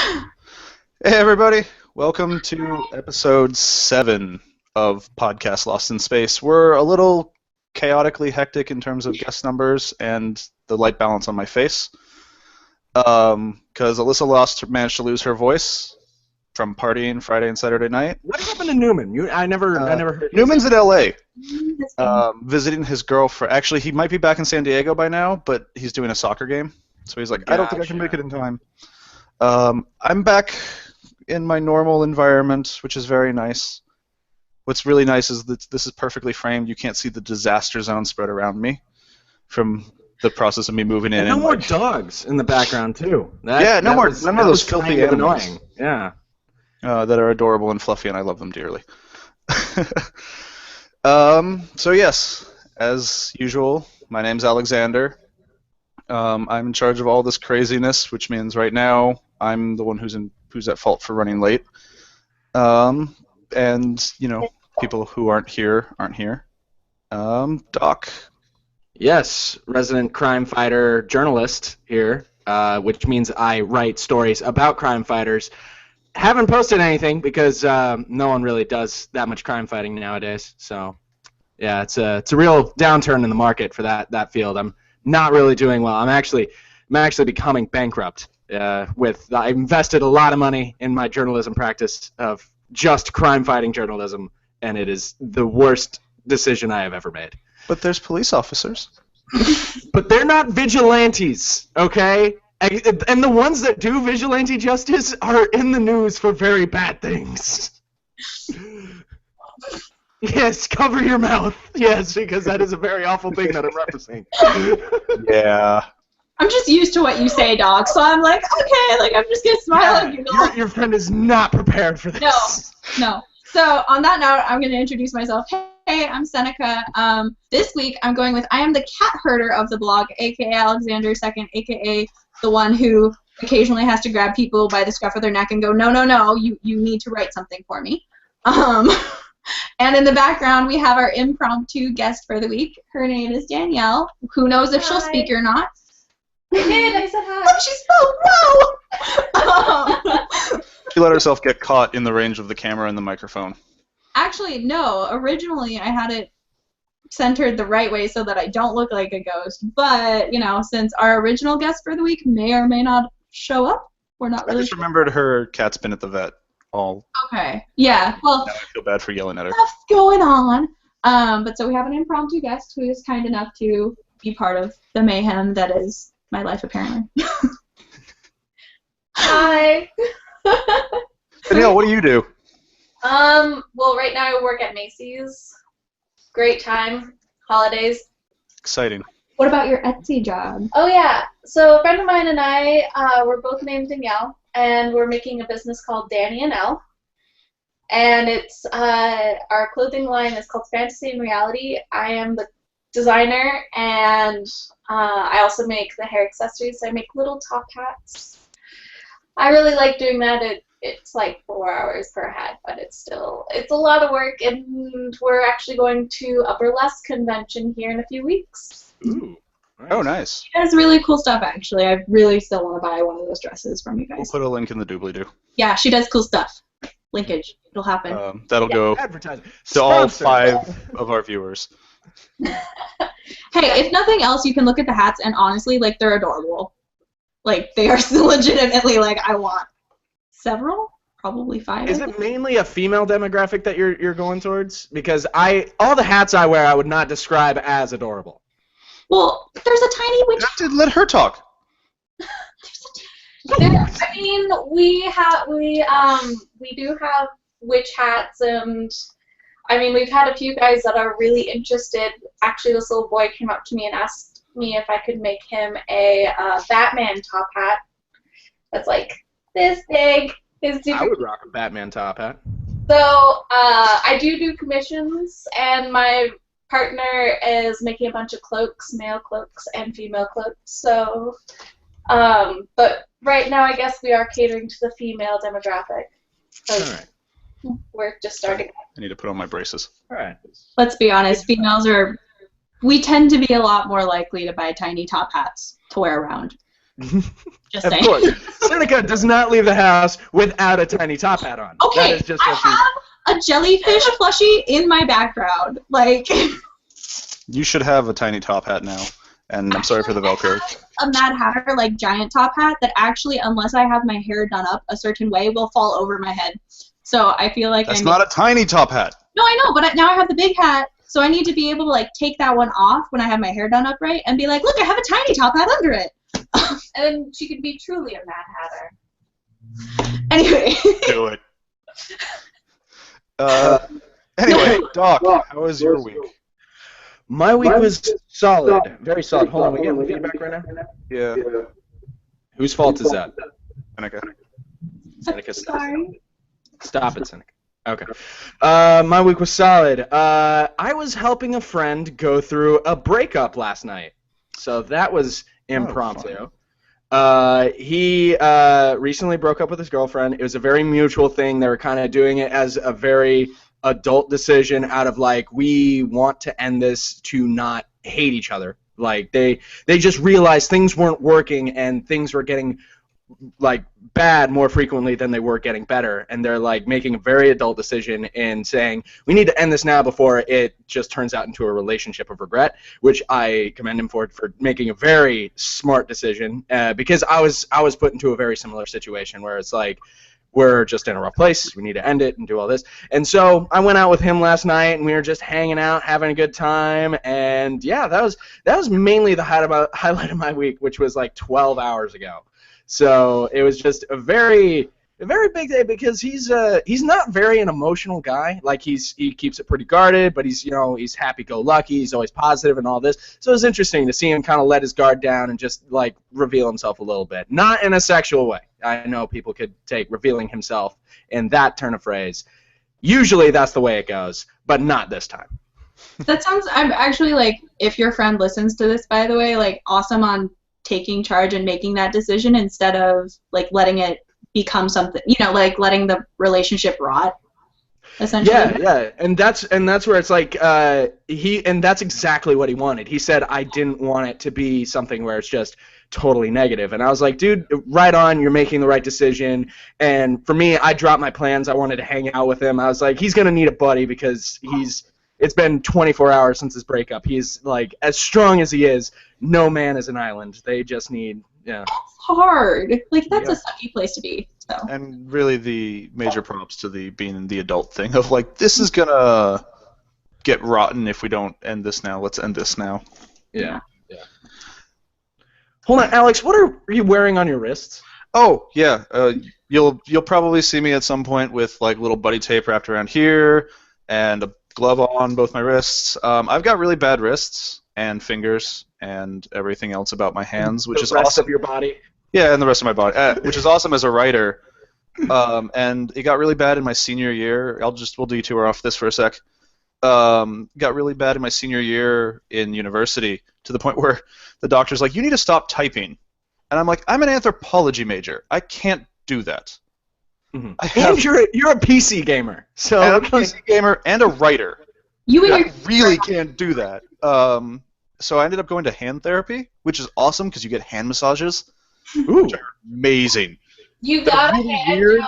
Hey everybody, welcome to episode 7 of Podcast Lost in Space. We're a little chaotically hectic in terms of guest numbers and the light balance on my face. Because Alyssa managed to lose her voice from partying Friday and Saturday night. What happened to Newman? I never heard. Newman's in LA, visiting his girlfriend. Actually, he might be back in San Diego by now, but he's doing a soccer game. So he's like, I don't think I can make it in time. I'm back in my normal environment, which is very nice. What's really nice is that this is perfectly framed. You can't see the disaster zone spread around me from the process of me moving in. And no more dogs in the background too. None of those filthy animals. Annoying. Yeah. That are adorable and fluffy, and I love them dearly. So yes, as usual, my name's Alexander. I'm in charge of all this craziness, which means right now I'm the one who's at fault for running late. And people who aren't here. Doc. Yes, resident crime fighter journalist here, which means I write stories about crime fighters. Haven't posted anything because no one really does that much crime fighting nowadays. So yeah, it's a real downturn in the market for that field. I'm not really doing well. I'm actually becoming bankrupt. I invested a lot of money in my journalism practice of just crime-fighting journalism, and it is the worst decision I have ever made. But there's police officers. But they're not vigilantes, okay? And the ones that do vigilante justice are in the news for very bad things. Yes, cover your mouth. Yes, because that is a very awful thing that I'm referencing. Yeah. I'm just used to what you say, Doc, so I'm like, okay, like I'm just gonna smile and giggle. Your friend is not prepared for this. No. So on that note, I'm gonna introduce myself. Hey, I'm Seneca. This week I'm going with I am the cat herder of the blog, aka Alexander II, aka the one who occasionally has to grab people by the scruff of their neck and go, no, you need to write something for me. And in the background, we have our impromptu guest for the week. Her name is Danielle. Who knows if she'll speak or not? I did. I said hi. She's so low. She let herself get caught in the range of the camera and the microphone. Actually, no. Originally, I had it centered the right way so that I don't look like a ghost. But, since our original guest for the week may or may not show up, we're not really I just remembered her cat's been at the vet all. Okay. Yeah. Well, now I feel bad for yelling at her. Stuff's going on. But so we have an impromptu guest who is kind enough to be part of the mayhem that is my life, apparently. Hi. Danielle, what do you do? Well, right now I work at Macy's. Great time. Holidays. Exciting. What about your Etsy job? Oh, yeah. So a friend of mine and I, we're both named Danielle, and we're making a business called Danny and Elle. And it's, our clothing line is called Fantasy and Reality. I am the designer, and I also make the hair accessories. I make little top hats. I really like doing that. It's like 4 hours per hat, but it's a lot of work, and we're actually going to a burlesque convention here in a few weeks. Ooh, nice. Oh, nice. She has really cool stuff, actually. I really still want to buy one of those dresses from you We'll guys. put a link in the doobly-doo. Yeah, she does cool stuff. Linkage. It'll happen. That'll go Advertising. to all Sponsor. 5 of our viewers. Hey, if nothing else, you can look at the hats, and honestly, like, they're adorable. Like, they are legitimately, like, I want several, probably 5. Is it mainly a female demographic that you're going towards? Because all the hats I wear I would not describe as adorable. Well, there's a tiny witch. Let her talk. I mean, we do have witch hats, and I mean, we've had a few guys that are really interested. Actually, this little boy came up to me and asked me if I could make him a Batman top hat. That's like this big. I would rock a Batman top hat. So I do commissions, and my partner is making a bunch of cloaks, male cloaks and female cloaks. So, but right now I guess we are catering to the female demographic. All right. We're just starting. I need to put on my braces. All right. Let's be honest, we tend to be a lot more likely to buy tiny top hats to wear around. Just Of saying. course. Seneca does not leave the house without a tiny top hat on. Okay, That is just what she's... I have a jellyfish plushie in my background. Like, You should have a tiny top hat now. And I'm sorry for the Velcro. a Mad Hatter, like, giant top hat that actually, unless I have my hair done up a certain way, will fall over my head. So I feel like That's not a tiny top hat. No, I know, but now I have the big hat, so I need to be able to, like, take that one off when I have my hair done up right and be like, look, I have a tiny top hat under it. And then she could be truly a Mad Hatter. Anyway. Do it. Anyway, Doc, how was your week? My week was solid. Very solid. Hold on, we getting feedback right now? Yeah. Whose fault is that? Seneca. Seneca, Sorry. stop it, Seneca. Okay. My week was solid. I was helping a friend go through a breakup last night. So that was impromptu. He recently broke up with his girlfriend. It was a very mutual thing. They were kind of doing it as a very adult decision out of, like, we want to end this to not hate each other. Like, they just realized things weren't working and things were getting, like, bad more frequently than they were getting better, and they're, like, making a very adult decision and saying, we need to end this now before it just turns out into a relationship of regret, which I commend him for making a very smart decision, because I was put into a very similar situation where it's like, we're just in a rough place, we need to end it and do all this. And so I went out with him last night, and we were just hanging out, having a good time, and yeah, that was mainly the highlight of my week, which was like 12 hours ago. So it was just a very big day because he's not very an emotional guy. Like, he keeps it pretty guarded, but he's happy-go-lucky, he's always positive and all this. So it was interesting to see him kind of let his guard down and just, like, reveal himself a little bit. Not in a sexual way. I know people could take revealing himself in that turn of phrase. Usually that's the way it goes, but not this time. That sounds, I'm actually, like, if your friend listens to this, by the way, like, awesome on taking charge and making that decision instead of, like, letting it become something, like letting the relationship rot, essentially. Yeah, and that's where it's like that's exactly what he wanted. He said, I didn't want it to be something where it's just totally negative. And I was like, dude, right on, you're making the right decision. And for me, I dropped my plans. I wanted to hang out with him. I was like, he's gonna need a buddy because it's been 24 hours since his breakup. He's, like, as strong as he is, no man is an island. They just need, It's hard. Like, that's a sucky place to be. So. And really the major props to being the adult thing of, like, this is gonna get rotten if we don't end this now. Let's end this now. Yeah. Hold on, Alex, what are you wearing on your wrists? Oh, yeah. You'll probably see me at some point with, like, little buddy tape wrapped around here and a glove on both my wrists. I've got really bad wrists and fingers and everything else about my hands, which is awesome. The rest of your body? Yeah, and the rest of my body, which is awesome as a writer. And it got really bad in my senior year. We'll detour off this for a sec. Got really bad in my senior year in university to the point where the doctor's like, you need to stop typing. And I'm like, I'm an anthropology major. I can't do that. Mm-hmm. And you're a PC gamer. So I'm a PC gamer and a writer. I really can't do that. So I ended up going to hand therapy, which is awesome because you get hand massages. Ooh. Which are amazing. You got a hand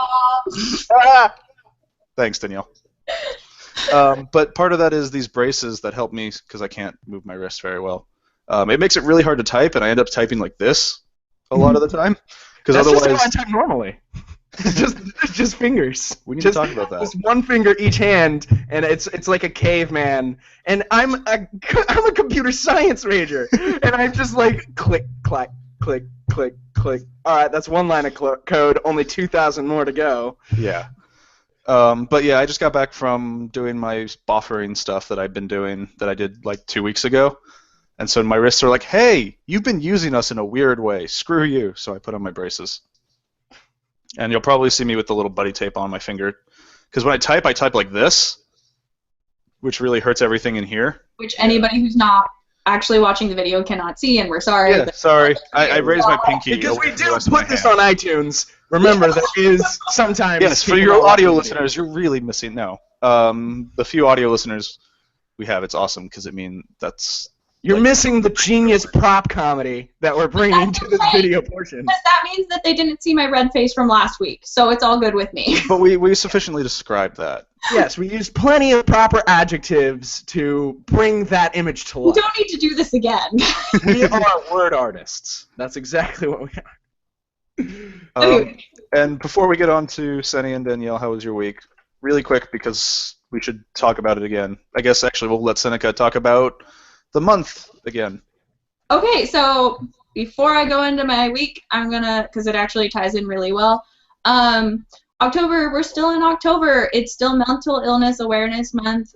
job. Thanks, Danielle. But part of that is these braces that help me because I can't move my wrist very well. It makes it really hard to type, and I end up typing like this a lot of the time. Because otherwise, just how I type normally. just fingers. We need to talk about that. Just one finger each hand, and it's like a caveman. And I'm a computer science major, and I'm just like click, clack, click, click, click. All right, that's one line of code. Only 2,000 more to go. Yeah. But yeah, I just got back from doing my buffering stuff that I've been doing that I did like 2 weeks ago. And so my wrists are like, hey, you've been using us in a weird way. Screw you. So I put on my braces. And you'll probably see me with the little buddy tape on my finger. Because when I type like this, which really hurts everything in here. Which anybody who's not actually watching the video cannot see, and we're sorry. Yeah, sorry. I raised my pinky. Because we do put this on iTunes. Remember, there is sometimes... Yes, for your audio listeners, you're really missing... No. The few audio listeners we have, it's awesome, because it means that's You're missing the genius prop comedy that we're bringing to this video portion. Because that means that they didn't see my red face from last week, so it's all good with me. But we sufficiently described that. Yes, we used plenty of proper adjectives to bring that image to We life. don't need to do this again. We are word artists. That's exactly what we are. And before we get on to Senny and Danielle, how was your week? Really quick, because we should talk about it again. I guess actually we'll let Seneca talk about the month again. Okay, so before I go into my week, I'm gonna, because it actually ties in really well. October, we're still in October. It's still Mental Illness Awareness Month.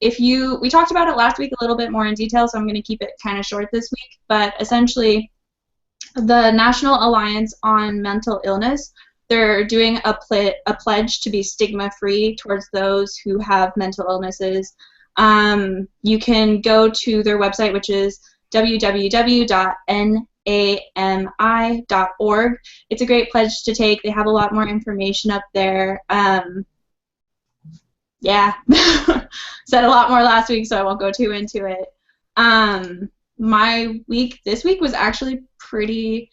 We talked about it last week a little bit more in detail, so I'm gonna keep it kind of short this week. But essentially, the National Alliance on Mental Illness, they're doing a pledge to be stigma-free towards those who have mental illnesses. You can go to their website, which is www.nami.org. It's a great pledge to take. They have a lot more information up there. Yeah, said a lot more last week, so I won't go too into it. My week this week was actually pretty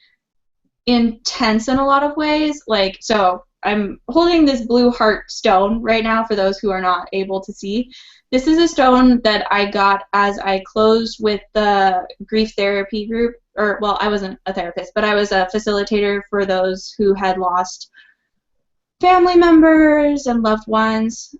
intense in a lot of ways. So I'm holding this blue heart stone right now for those who are not able to see. This is a stone that I got as I closed with the grief therapy group, I wasn't a therapist, but I was a facilitator for those who had lost family members and loved ones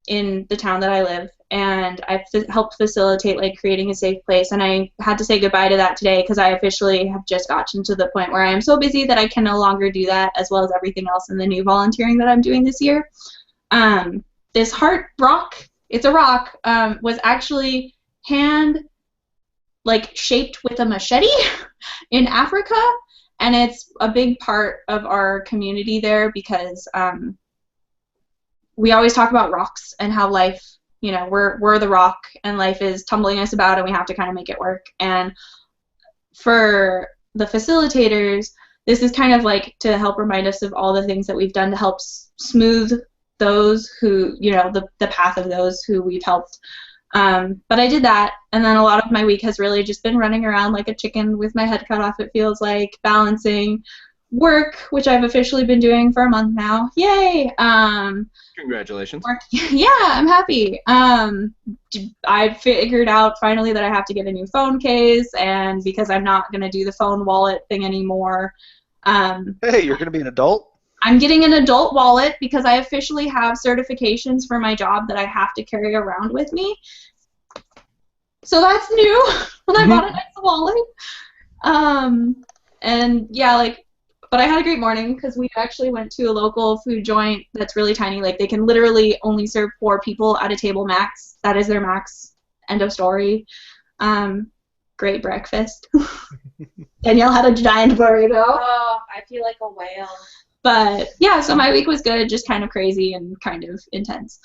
in the town that I live, and I helped facilitate creating a safe place, and I had to say goodbye to that today because I officially have just gotten to the point where I am so busy that I can no longer do that, as well as everything else in the new volunteering that I'm doing this year. This heart rock, it's a rock, was actually shaped with a machete in Africa, and it's a big part of our community there because we always talk about rocks and how life, we're the rock and life is tumbling us about and we have to kind of make it work. And for the facilitators, this is kind of to help remind us of all the things that we've done to help smooth those who, the path of those who we've helped. But I did that, and then a lot of my week has really just been running around like a chicken with my head cut off, it feels like, balancing work, which I've officially been doing for a month now. Yay! Congratulations. Yeah, I'm happy. I figured out finally that I have to get a new phone case, and because I'm not going to do the phone wallet thing anymore. Hey, you're going to be an adult? I'm getting an adult wallet because I officially have certifications for my job that I have to carry around with me. So that's new. And I bought a nice wallet. And yeah, but I had a great morning because we actually went to a local food joint that's really tiny. They can literally only serve 4 people at a table max. That is their max. End of story. Great breakfast. Danielle had a giant burrito. Oh, I feel like a whale. But yeah, so my week was good, just kind of crazy and kind of intense.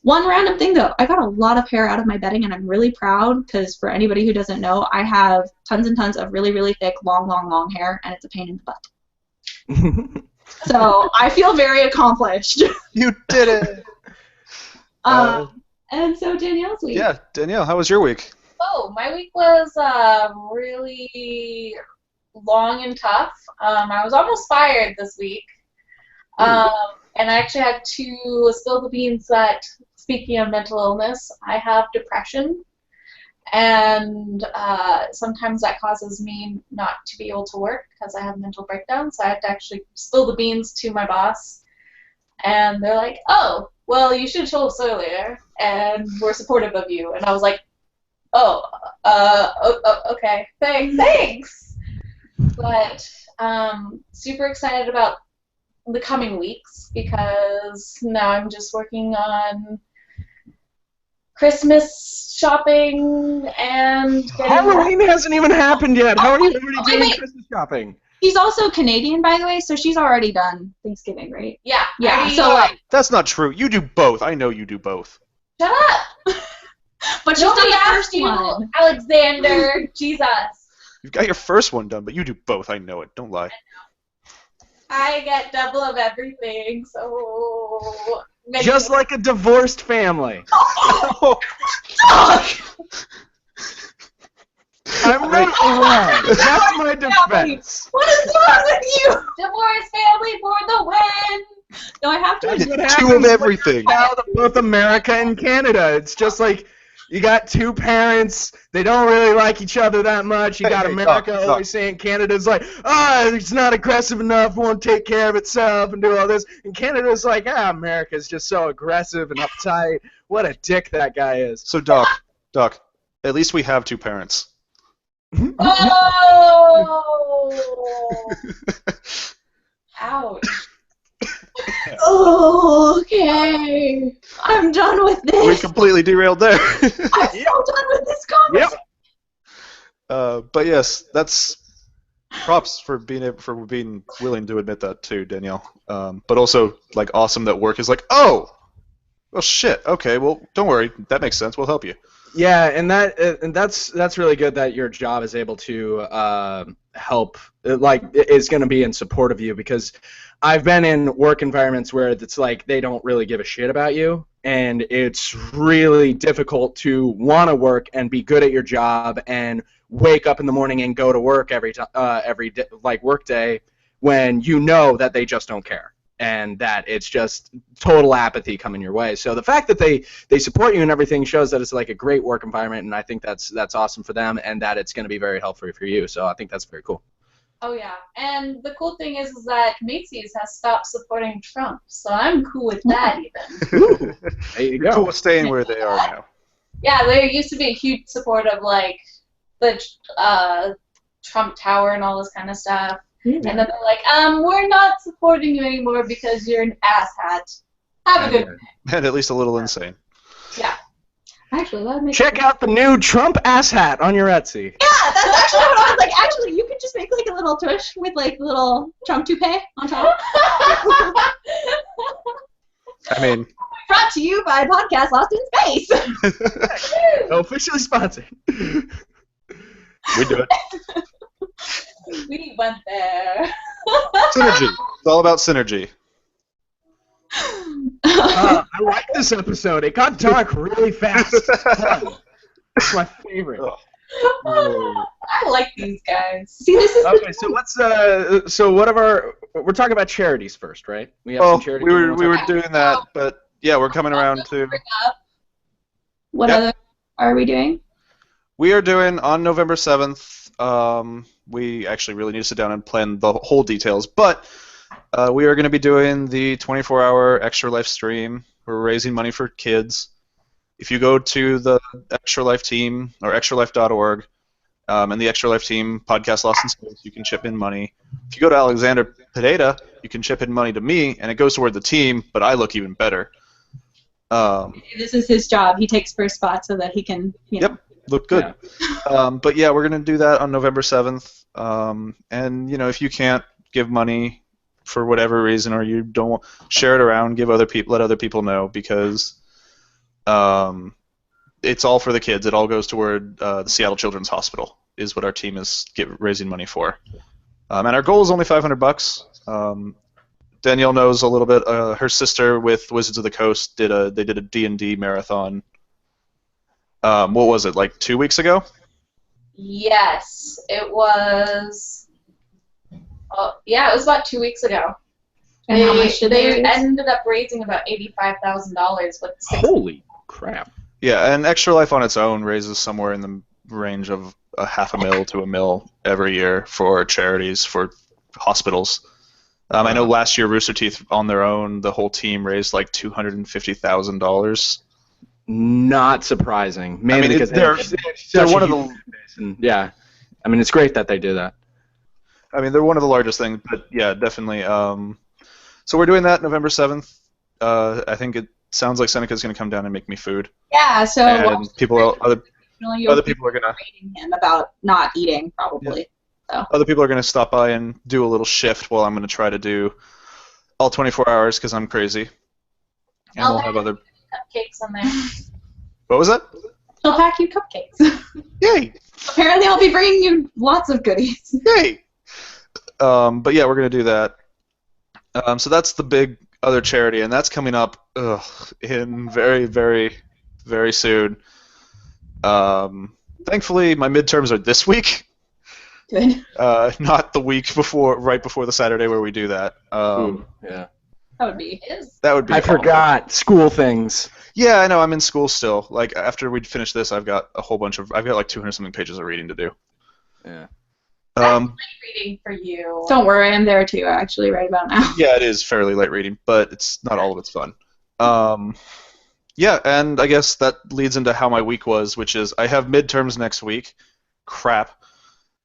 One random thing though, I got a lot of hair out of my bedding and I'm really proud because for anybody who doesn't know, I have tons and tons of really, really thick, long hair and it's a pain in the butt. So I feel very accomplished. You did it! And so Danielle's week. Yeah, Danielle, how was your week? Oh, my week was really long and tough. I was almost fired this week. And I actually had to spill the beans that, speaking of mental illness, I have depression. And sometimes that causes me not to be able to work because I have mental breakdowns. So I had to actually spill the beans to my boss. And they're like, oh, well, you should have told us earlier. And we're supportive of you. And I was like, okay, thanks. But super excited about the coming weeks because now I'm just working on Christmas shopping and Halloween hasn't even happened yet. How are you already doing Christmas shopping? She's also Canadian, by the way, so she's already done Thanksgiving, right? Yeah. Yeah. So that's not true. You do both. I know you do both. Shut up. But she's done the first one. Alexander, Jesus. You've got your first one done, but you do both. I know it. Don't lie. I get double of everything, so... Just like a divorced family. Oh. I'm not wrong. That's my defense. What is wrong with you? Divorce family for the win! No, I have to. That's what Two happens of when everything. you're a child of both America and Canada. It's just like you got two parents. They don't really like each other that much. You got Hey, America Doc. always saying Canada's like, it's not aggressive enough, won't take care of itself, and do all this. And Canada's like, America's just so aggressive and uptight. What a dick that guy is. So Doc, at least we have two parents. Oh! Ouch. Oh, okay. I'm done with We this. completely derailed there. I'm so done with this conversation. But yes, that's props for being willing to admit that too, Danielle. But also like awesome that work is like, well shit, okay, well don't worry, that makes sense. We'll help you. Yeah, and that's really good that your job is able to help, like, is going to be in support of you, because I've been in work environments where it's like they don't really give a shit about you, and it's really difficult to want to work and be good at your job and wake up in the morning and go to work every day, like work day, when you know that they just don't care. And that it's just total apathy coming your way. So the fact that they support you and everything shows that it's like a great work environment, and I think that's awesome for them, and that it's going to be very helpful for you. So I think that's very cool. Oh yeah, and the cool thing is that Macy's has stopped supporting Trump, so I'm cool with that even. There you You're go. cool with staying where they are now. Yeah, there used to be a huge support of like the Trump Tower and all this kind of stuff. And then they're like, we're not supporting you anymore because you're an asshat. Have a good day. And at least a little insane. Yeah. Actually, that makes Check out the new Trump ass hat on your Etsy. Yeah, that's actually what I was like. Actually, you could just make like a little tush with like little Trump toupee on top. I mean, Brought to you by Podcast Lost in Space. Officially sponsored. we do it. We went there. Synergy. It's all about synergy. I like this episode. It got dark really fast. It's fun. It's my favorite. I like these guys. See, this is Okay, so let's we're talking about charities first, right? We have Well, some charities. we were doing that, but yeah, we're coming around to. what Yep. other are we doing? We are doing on November 7th. We actually really need to sit down and plan the whole details, but we are going to be doing the 24-hour Extra Life stream. We're raising money for kids. If you go to the Extra Life team or extralife.org and the Extra Life team podcast Lost in Space, you can chip in money. If you go to Alexander Pineda, you can chip in money to me, and it goes toward the team, but I look even better. This is his job. He takes first spot so that he can, Yep. Look good. Yeah. But yeah, we're going to do that on November 7th. And, you know, if you can't give money for whatever reason or you don't share it around, let other people know, because it's all for the kids. It all goes toward the Seattle Children's Hospital is what our team is raising money for. And our goal is only $500. Danielle knows a little bit. Her sister with Wizards of the Coast did a D&D marathon. What was it, like 2 weeks ago? Yes, it was. Yeah, it was about 2 weeks ago. And how much did they raise? ended up raising about $85,000 with Holy crap. Yeah, and Extra Life on its own raises somewhere in the range of $500,000 to $1 million every year for charities, for hospitals. I know last year Rooster Teeth on their own, the whole team raised like $250,000. Not surprising. Mainly because they're one of the. And, yeah, I mean, it's great that they do that. I mean, they're one of the largest things, but yeah, definitely. So we're doing that November 7th. I think it sounds like Seneca's going to come down and make me food. Yeah, so And other other people are going to. him about not eating, probably. Other people are going to stop by and do a little shift while I'm going to try to do all 24 hours because I'm crazy. And we'll have other. cupcakes on there. What was that? He'll pack you cupcakes. Yay! Apparently, I'll be bringing you lots of goodies. Yay! But yeah, we're going to do that. So that's the big other charity, and that's coming up in very, very, very soon. Thankfully, my midterms are this week. Good. Not the week before, right before the Saturday where we do that. Yeah. That would be. That would be. I forgot school things. Yeah, I know. I'm in school still. Like after we finish this, I've got like 200 something pages of reading to do. Yeah. That's light reading for you. Don't worry, I'm there too. Actually, right about now. Yeah, it is fairly light reading, but it's not all of it's fun. Yeah, and I guess that leads into how my week was, which is I have midterms next week. Crap.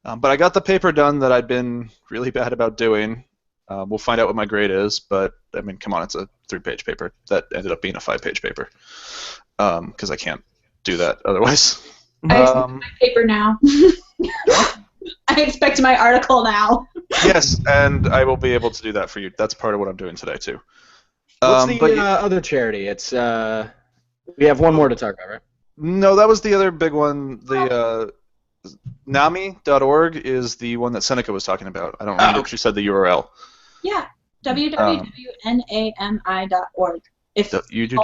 But I got the paper done that I'd been really bad about doing. We'll find out what my grade is, but I mean, come on, it's a 3-page paper that ended up being a 5-page paper because I can't do that otherwise. I expect my paper now. I expect my article now. Yes, and I will be able to do that for you. That's part of what I'm doing today too. What's the other charity? It's we have one more to talk about, right? No, that was the other big one. The NAMI.org is the one that Seneca was talking about. I don't remember if she said the URL. Yeah, www.nami.org. If you do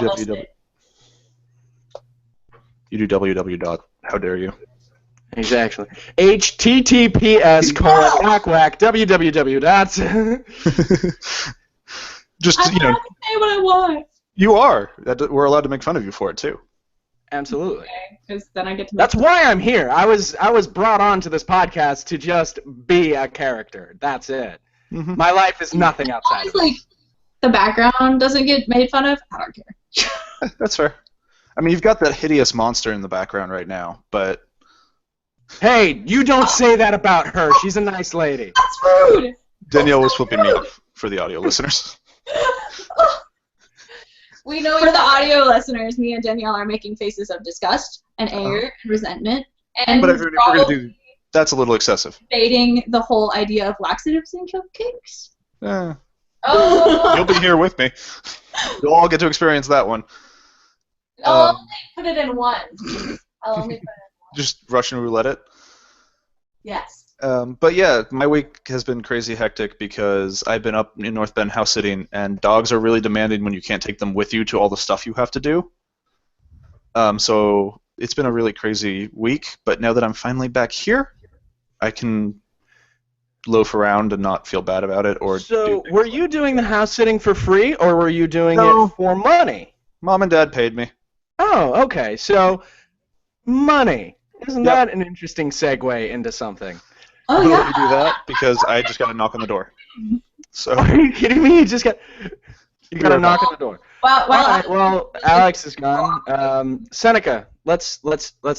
www. How dare you? Exactly. https://www. Just I'm not gonna say what I want. You are. We're allowed to make fun of you for it too. Absolutely. Because then I get to. That's why I'm here. I was brought on to this podcast to just be a character. That's it. Mm-hmm. My life is nothing outside of it. Like the background doesn't get made fun of. I don't care. That's fair. I mean, you've got that hideous monster in the background right now, but. Hey, you don't say that about her. She's a nice lady. That's rude. Danielle was flipping me off for the audio listeners. We know for the audio listeners, me and Danielle are making faces of disgust and anger and resentment. And but if we're going to do that's a little excessive. Debating the whole idea of laxatives and cupcakes. Oh. You'll be here with me. You'll all get to experience that one. I'll only put it in one. Just Russian roulette it? Yes. But yeah, my week has been crazy hectic because I've been up in North Bend house sitting, and dogs are really demanding when you can't take them with you to all the stuff you have to do. So it's been a really crazy week, but now that I'm finally back here, I can loaf around and not feel bad about it. So were you doing the house sitting for free, or were you doing it for money? Mom and Dad paid me. Oh, okay. So money. Isn't that an interesting segue into something? Oh, How yeah. did you do that? Because I just got a knock on the door. So. Are you kidding me? You got a knock on the door. Well, all right, well, Alex is gone. Seneca, let's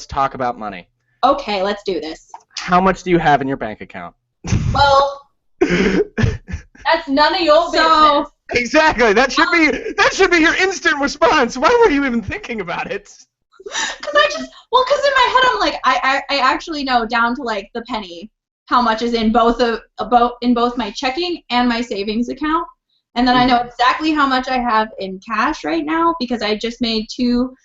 talk about money. Okay, let's do this. How much do you have in your bank account? Well, that's none of your business. Exactly. That should be your instant response. Why were you even thinking about it? Because in my head I'm like I actually know down to like the penny how much is in both my checking and my savings account, and then I know exactly how much I have in cash right now because I just made 2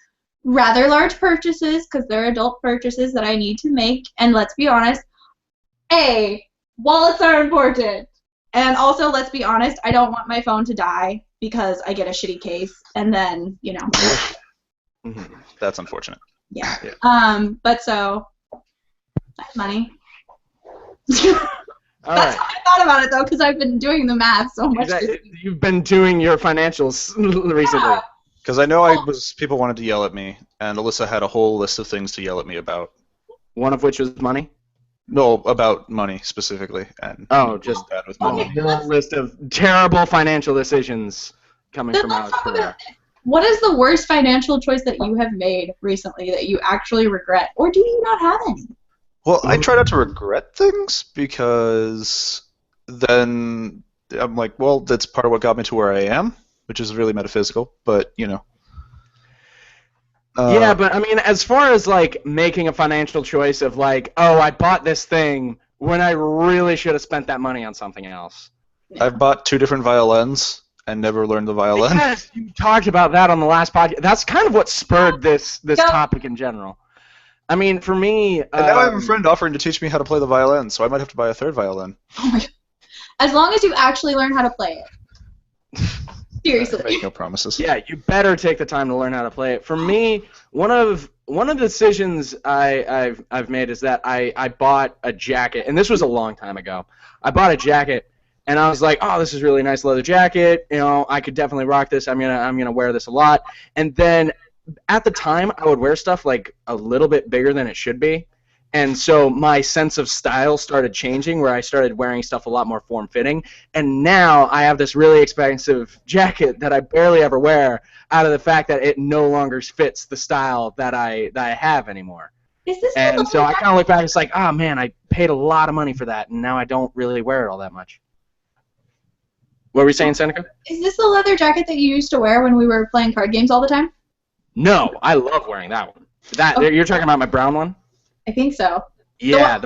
rather large purchases because they're adult purchases that I need to make, and let's be honest, wallets are important, and also let's be honest, I don't want my phone to die because I get a shitty case and then That's unfortunate. Yeah. But so that's money. That's how I thought about it though, because I've been doing the math so much. You've been doing your financials recently. Because I know people wanted to yell at me, and Alyssa had a whole list of things to yell at me about. One of which was money? No, about money specifically. And just bad with money. A whole list of terrible financial decisions coming from Alex Pereira. What is the worst financial choice that you have made recently that you actually regret, or do you not have any? Well, I try not to regret things because then I'm like, well, that's part of what got me to where I am, which is really metaphysical, but, yeah, but I mean, as far as like making a financial choice of like, I bought this thing when I really should have spent that money on something else. Yeah. I've bought 2 different violins and never learned the violin. Yes, you talked about that on the last podcast. That's kind of what spurred this topic in general. I mean, for me... And now I have a friend offering to teach me how to play the violin, so I might have to buy a 3rd violin. Oh my God. As long as you actually learn how to play it. Seriously. Make no promises. Yeah, you better take the time to learn how to play it. For me, one of one of the decisions I've made is that I bought a jacket, and this was a long time ago. I bought a jacket, and I was like, oh, this is a really nice leather jacket. You know, I could definitely rock this. I'm gonna wear this a lot. And then at the time, I would wear stuff like a little bit bigger than it should be. And so my sense of style started changing, where I started wearing stuff a lot more form-fitting. And now I have this really expensive jacket that I barely ever wear, out of the fact that it no longer fits the style that I have anymore. Is this and so I kind of look back and it's like, oh man, I paid a lot of money for that, and now I don't really wear it all that much. What were you saying, Seneca? Is this the leather jacket that you used to wear when we were playing card games all the time? No, I love wearing that one. You're talking about my brown one? I think so. Yeah.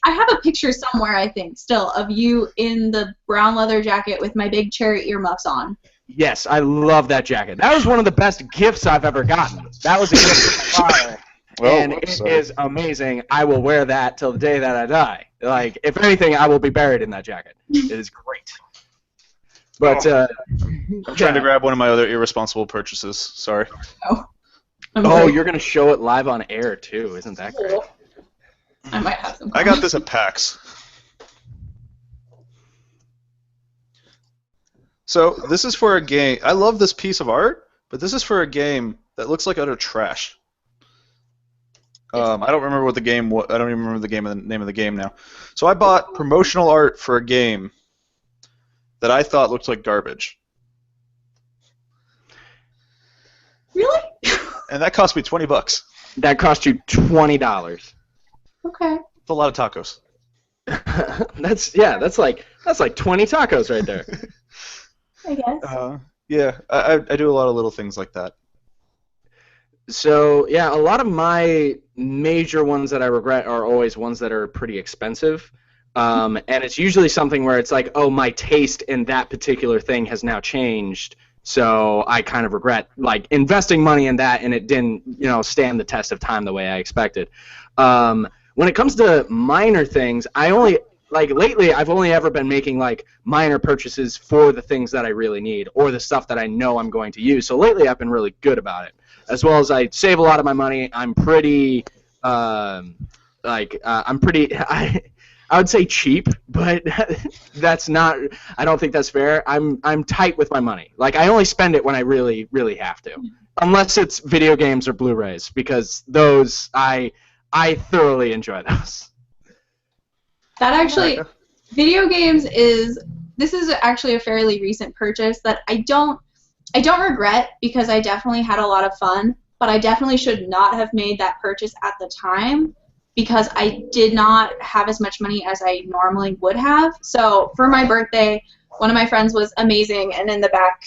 I have a picture somewhere, I think, still, of you in the brown leather jacket with my big cherry earmuffs on. Yes, I love that jacket. That was one of the best gifts I've ever gotten. That was a gift from my father, and it is amazing. I will wear that till the day that I die. Like, if anything, I will be buried in that jacket. It is great. But I'm trying to grab one of my other irresponsible purchases. Sorry. Oh, you're gonna show it live on air too, isn't that great? I might have some. I got this at PAX. So this is for a game. I love this piece of art, but this is for a game that looks like utter trash. I don't remember what the game was. I don't even remember the name of the game now. So I bought promotional art for a game that I thought looked like garbage. Really? And that cost me $20. That cost you $20. Okay. That's a lot of tacos. that's like 20 tacos right there. I guess. Yeah, I do a lot of little things like that. So yeah, a lot of my major ones that I regret are always ones that are pretty expensive. And it's usually something where it's like, oh, my taste in that particular thing has now changed, so I kind of regret like investing money in that, and it didn't, stand the test of time the way I expected. When it comes to minor things, lately I've only ever been making like minor purchases for the things that I really need or the stuff that I know I'm going to use. So lately I've been really good about it. As well as I save a lot of my money. I'm pretty I would say cheap, but that's not. I don't think that's fair. I'm tight with my money. Like, I only spend it when I really, really have to, unless it's video games or Blu-rays, because those I thoroughly enjoy those. That actually, video games this is actually a fairly recent purchase that I don't regret, because I definitely had a lot of fun, but I definitely should not have made that purchase at the time, because I did not have as much money as I normally would have. So for my birthday, one of my friends was amazing, and in the back,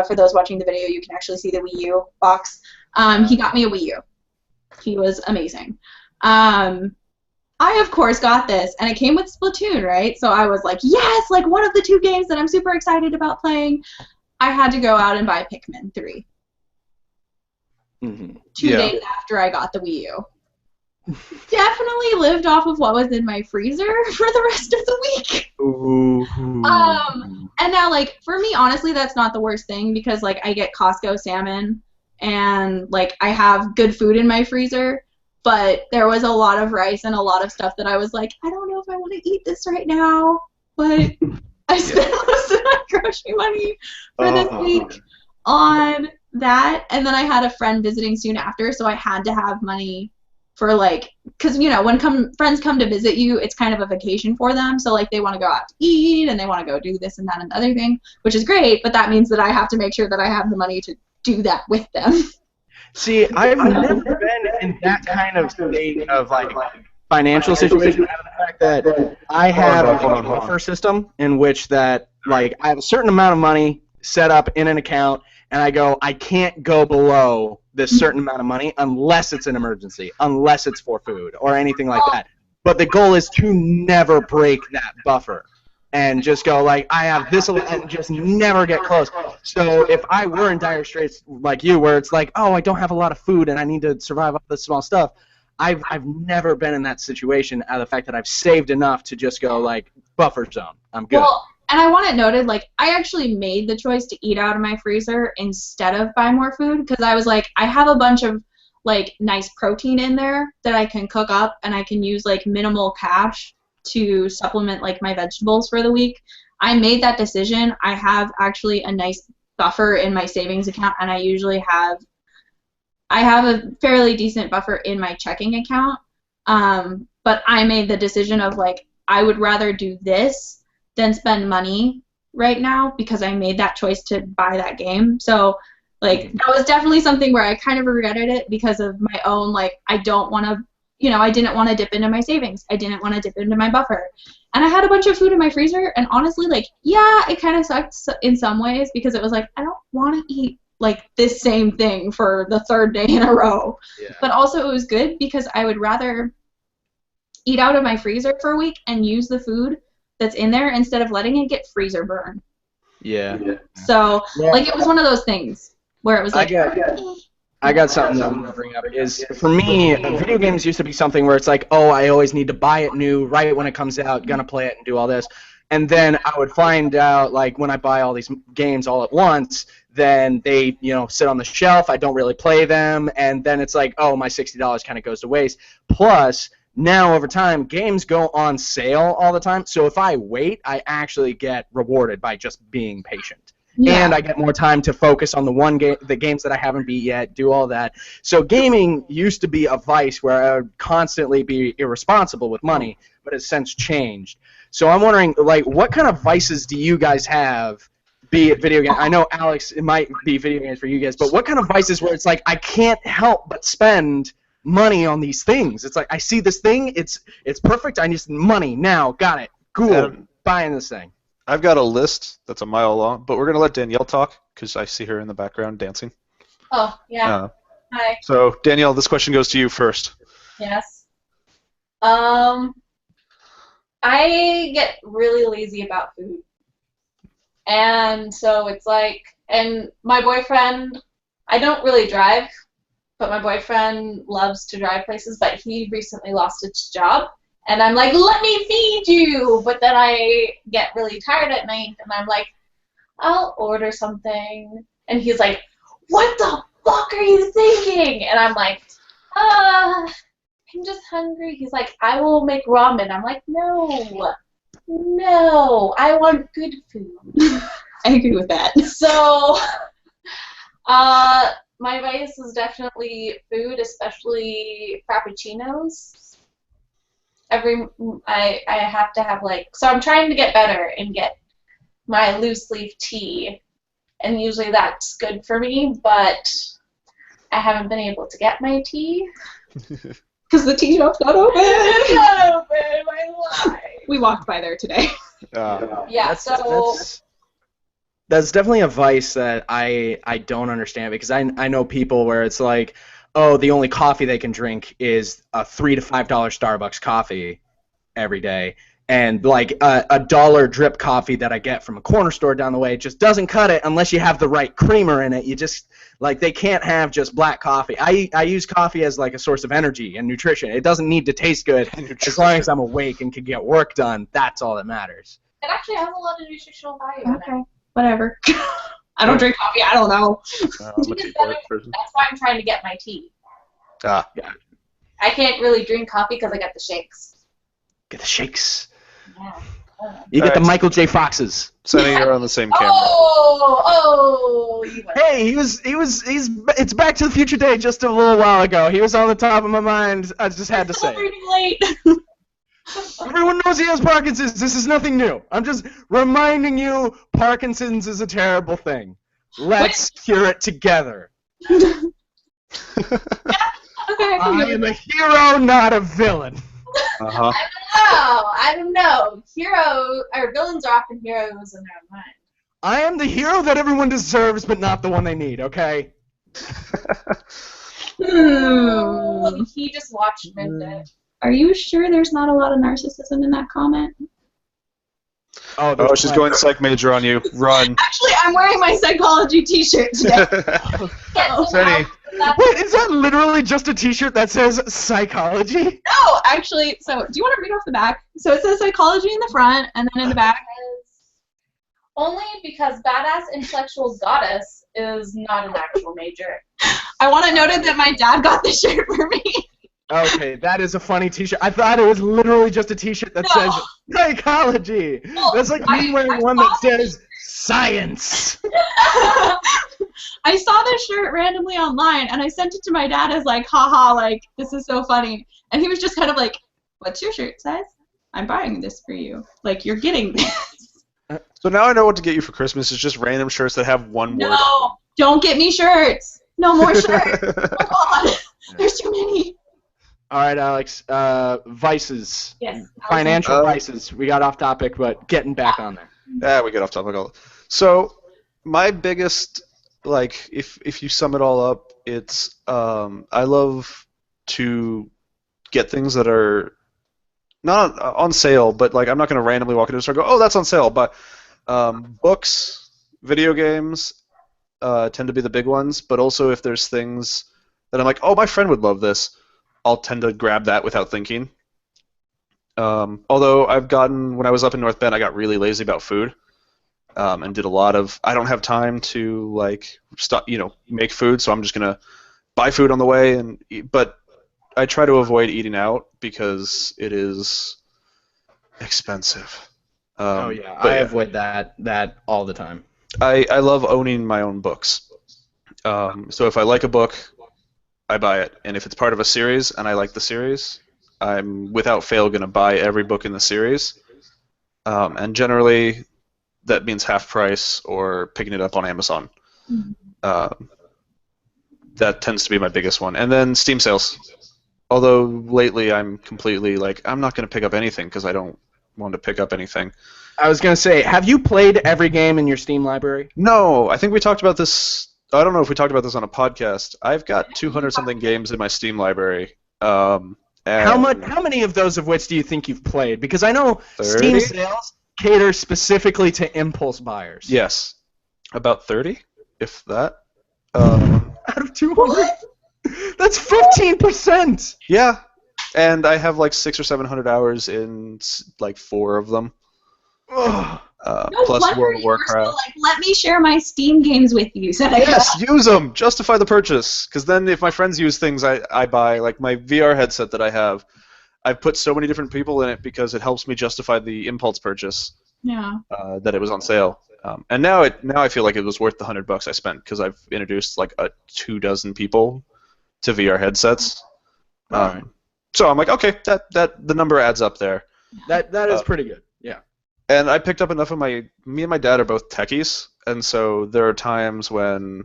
for those watching the video, you can actually see the Wii U box. He got me a Wii U. He was amazing. I, of course, got this, and it came with Splatoon, right? So I was like, yes, like one of the two games that I'm super excited about playing. I had to go out and buy Pikmin 3. Mm-hmm. 2 days after I got the Wii U. Definitely lived off of what was in my freezer for the rest of the week. Ooh. And now, like, for me, honestly, that's not the worst thing, because, like, I get Costco salmon, and, like, I have good food in my freezer, but there was a lot of rice and a lot of stuff that I was like, I don't know if I want to eat this right now, but I spent most of my grocery money for this week on that, and then I had a friend visiting soon after, so I had to have money for, like, because, when friends come to visit you, it's kind of a vacation for them, so, like, they want to go out to eat, and they want to go do this and that and the other thing, which is great, but that means that I have to make sure that I have the money to do that with them. See, I've never been in that kind of state of, like, financial situation, out of the fact that I have a buffer system in which that, like, I have a certain amount of money set up in an account, and I go, I can't go below this certain amount of money unless it's an emergency, unless it's for food or anything like that. But the goal is to never break that buffer and just go, like, I have this, and just never get close. So if I were in dire straits like you, where it's like, oh, I don't have a lot of food and I need to survive off this small stuff, I've never been in that situation, out of the fact that I've saved enough to just go, like, buffer zone. I'm good. Well, and I want it noted, like, I actually made the choice to eat out of my freezer instead of buy more food, because I was like, I have a bunch of like nice protein in there that I can cook up, and I can use like minimal cash to supplement like my vegetables for the week. I made that decision. I have actually a nice buffer in my savings account, and I usually have a fairly decent buffer in my checking account. But I made the decision of like I would rather do this than spend money right now because I made that choice to buy that game. So like that was definitely something where I kind of regretted it because of my own like I don't want to, you know, I didn't want to dip into my savings. I didn't want to dip into my buffer. And I had a bunch of food in my freezer, and honestly, like, yeah, it kind of sucked in some ways because it was like I don't want to eat like this same thing for the third day in a row. Yeah. But also it was good because I would rather eat out of my freezer for a week and use the food that's in there instead of letting it get freezer burn. Yeah. So like it was one of those things where it was like I got something that I'm going to bring up. Is for me, video games used to be something where it's like, oh, I always need to buy it new right when it comes out, gonna play it and do all this. And then I would find out, like, when I buy all these games all at once, then they, you know, sit on the shelf. I don't really play them, and then it's like, oh, my $60 kind of goes to waste. Plus, now over time, games go on sale all the time. So if I wait, I actually get rewarded by just being patient. Yeah. And I get more time to focus on the games that I haven't beat yet, do all that. So gaming used to be a vice where I would constantly be irresponsible with money, but it's since changed. So I'm wondering, like, what kind of vices do you guys have, be it video games? I know, Alex, it might be video games for you guys, but what kind of vices where it's like, I can't help but spend money on these things? It's like, I see this thing, it's perfect, I need money now, got it, cool, buying this thing. I've got a list that's a mile long, but we're going to let Danielle talk because I see her in the background dancing. Oh, yeah. Hi. So, Danielle, this question goes to you first. Yes. I get really lazy about food. And so it's like, and my boyfriend, I don't really drive, but my boyfriend loves to drive places, but he recently lost his job. And I'm like, let me feed you! But then I get really tired at night, and I'm like, I'll order something. And he's like, what the fuck are you thinking? And I'm like, I'm just hungry. He's like, I will make ramen. I'm like, no, I want good food. I agree with that. So, my vice is definitely food, especially frappuccinos. I have to have like, so I'm trying to get better and get my loose leaf tea, and usually that's good for me, but I haven't been able to get my tea. Because the tea shop's not open. It's not open, my life. We walked by there today. Yeah, that's definitely a vice that I don't understand, because I know people where it's like, oh, the only coffee they can drink is a $3 to $5 Starbucks coffee every day, and like a dollar drip coffee that I get from a corner store down the way just doesn't cut it unless you have the right creamer in it. You just, like, they can't have just black coffee. I use coffee as like a source of energy and nutrition. It doesn't need to taste good. As long as I'm awake and can get work done, that's all that matters. It actually has a lot of nutritional value. Okay, whatever. I don't drink coffee. I don't know. I'm a tea person. That's why I'm trying to get my tea. Yeah. I can't really drink coffee because I got the shakes. Get the shakes. Yeah. You get the Michael J. Foxes. Sunny, you're on the same camera. Hey, it's Back to the Future Day just a little while ago. He was on the top of my mind. I just had to say. Late. Everyone knows he has Parkinson's. This is nothing new. I'm just reminding you, Parkinson's is a terrible thing. Let's cure it together. Okay. I am a hero, not a villain. Uh-huh. I don't know. Villains are often heroes in their own mind. I am the hero that everyone deserves, but not the one they need, okay? He just watched Midnight. Are you sure there's not a lot of narcissism in that comment? Oh, she's going psych major on you. Run. Actually, I'm wearing my psychology t-shirt today. Sunny. Wait, is that literally just a t-shirt that says psychology? No, actually, so do you want to read off the back? So it says psychology in the front, and then in the back. Only because badass intellectual goddess is not an actual major. I want to note that my dad got the shirt for me. Okay, that is a funny T-shirt. I thought it was literally just a T-shirt that says psychology. Well, That's like me wearing one that says science. I saw this shirt randomly online, and I sent it to my dad as like, haha, like, this is so funny. And he was just kind of like, what's your shirt size? I'm buying this for you. Like, you're getting this. So now I know what to get you for Christmas. It's just random shirts that have one word. No, don't get me shirts. No more shirts. Oh, God. There's too many. All right, Alex. Vices. Yes. Financial vices. We got off topic, but getting back on there. Yeah, we get off topic. So my biggest, like, if you sum it all up, it's I love to get things that are not on sale, but like I'm not going to randomly walk into a store and go, oh, that's on sale. But books, video games tend to be the big ones. But also if there's things that I'm like, oh, my friend would love this, I'll tend to grab that without thinking. Although when I was up in North Bend, I got really lazy about food and did a lot of, I don't have time to like make food, so I'm just gonna buy food on the way and eat. But I try to avoid eating out because it is expensive. Oh yeah, I avoid that all the time. I love owning my own books. So if I like a book, I buy it, and if it's part of a series and I like the series, I'm without fail going to buy every book in the series, and generally that means half price or picking it up on Amazon. Mm-hmm. That tends to be my biggest one, and then Steam sales. Although lately I'm completely like, I'm not going to pick up anything because I don't want to pick up anything. I was going to say, have you played every game in your Steam library? No, I think we talked about this. I don't know if we talked about this on a podcast. I've got 200-something games in my Steam library. How many of those of which do you think you've played? Because I know 30? Steam sales cater specifically to impulse buyers. Yes, about 30, if that. Out of 200? That's 15%. Yeah, and I have like 600 or 700 hours in like 4 of them. Plus World of Warcraft. Like, let me share my Steam games with you. Yes, use them. Justify the purchase. Because then if my friends use things I buy, like my VR headset that I have, I've put so many different people in it because it helps me justify the impulse purchase. Yeah. That it was on sale. And now I feel like it was worth the $100 I spent because I've introduced like 24 people to VR headsets. Right. So I'm like, okay, that the number adds up there. That is pretty good. Yeah. And I picked up enough of me and my dad are both techies, and so there are times when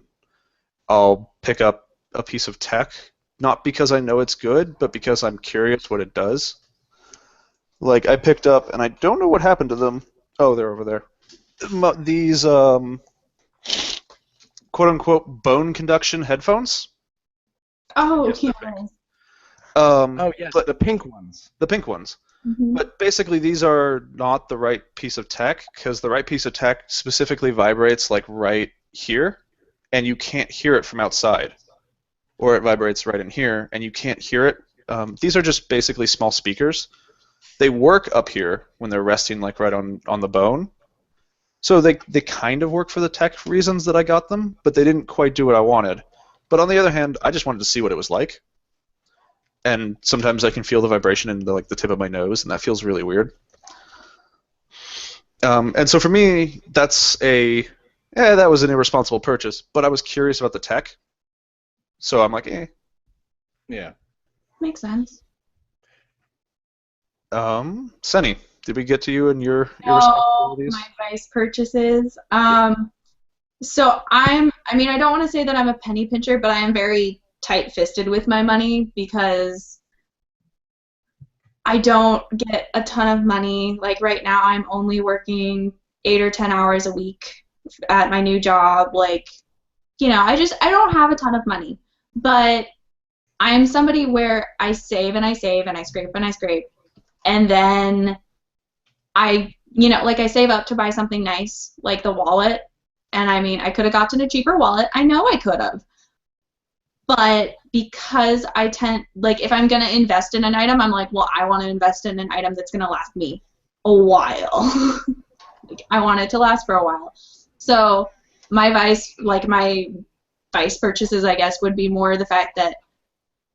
I'll pick up a piece of tech, not because I know it's good, but because I'm curious what it does. Like, I picked up, and I don't know what happened to them. Oh, they're over there. These, quote-unquote, bone conduction headphones. Oh, yes, yeah. Yes, the pink ones. The pink ones. Mm-hmm. But basically, these are not the right piece of tech, because the right piece of tech specifically vibrates like right here, and you can't hear it from outside. Or it vibrates right in here, and you can't hear it. These are just basically small speakers. They work up here when they're resting like right on the bone. So they kind of work for the tech reasons that I got them, but they didn't quite do what I wanted. But on the other hand, I just wanted to see what it was like. And sometimes I can feel the vibration in the tip of my nose, and that feels really weird. And so for me, that was an irresponsible purchase. But I was curious about the tech, so I'm like, eh. Yeah. Makes sense. Senny, did we get to you and your responsibilities? My vice purchases. So I don't want to say that I'm a penny pincher, but I am very tight-fisted with my money because I don't get a ton of money. Like right now, I'm only working 8 or 10 hours a week at my new job. Like, I don't have a ton of money, but I'm somebody where I save and I save and I scrape and I scrape, and then I save up to buy something nice, like the wallet. And I could have gotten a cheaper wallet. I know I could have. But because I tend, if I'm going to invest in an item, I'm like, well, I want to invest in an item that's going to last me a while. I want it to last for a while. So my vice, my vice purchases, I guess, would be more the fact that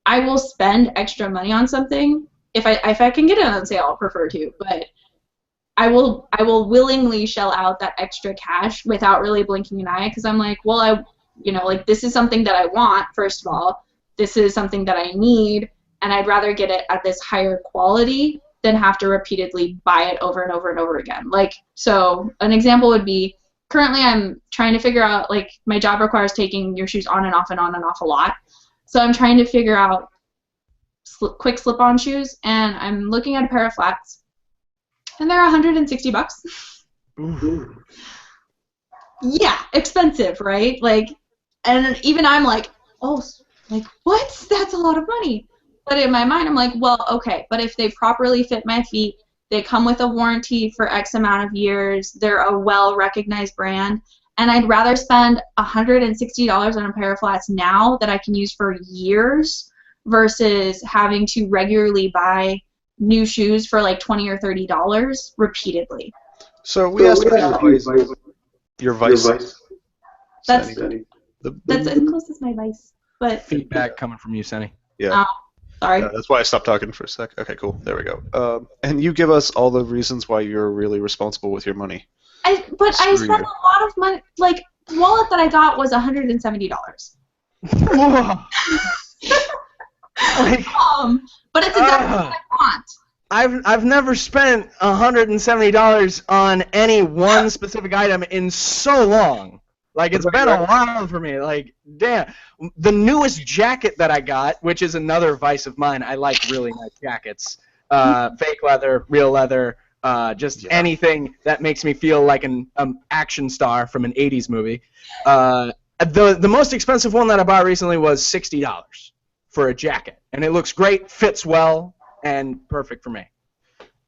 I will spend extra money on something if I can get it on sale. I'll prefer to, but I will willingly shell out that extra cash without really blinking an eye because I'm like, well, like this is something that I want. First of all, this is something that I need, and I'd rather get it at this higher quality than have to repeatedly buy it over and over and over again. Like, so an example would be, currently I'm trying to figure out, like, my job requires taking your shoes on and off and on and off a lot. So I'm trying to figure out quick slip-on shoes, and I'm looking at a pair of flats, and they're $160. Ooh. Yeah, expensive, right? Like, and even I'm like, oh, like, what? That's a lot of money. But in my mind, I'm like, well, okay, but if they properly fit my feet, they come with a warranty for X amount of years, they're a well-recognized brand, and I'd rather spend $160 on a pair of flats now that I can use for years versus having to regularly buy new shoes for like $20 or $30 repeatedly. So we asked about your vice. That's as close as my vice. But Feedback coming from you, Senny. Yeah. Sorry. That's why I stopped talking for a sec. Okay, cool. There we go. And you give us all the reasons why you're really responsible with your money. I spent a lot of money. Like, the wallet that I got was $170. Like, but it's exactly what I want. I've never spent $170 on any one specific item in so long. Like, it's been a while for me. Like, damn. The newest jacket that I got, which is another vice of mine, I like really nice jackets. Fake leather, real leather, anything that makes me feel like an action star from an 80s movie. The most expensive one that I bought recently was $60 for a jacket. And it looks great, fits well, and perfect for me.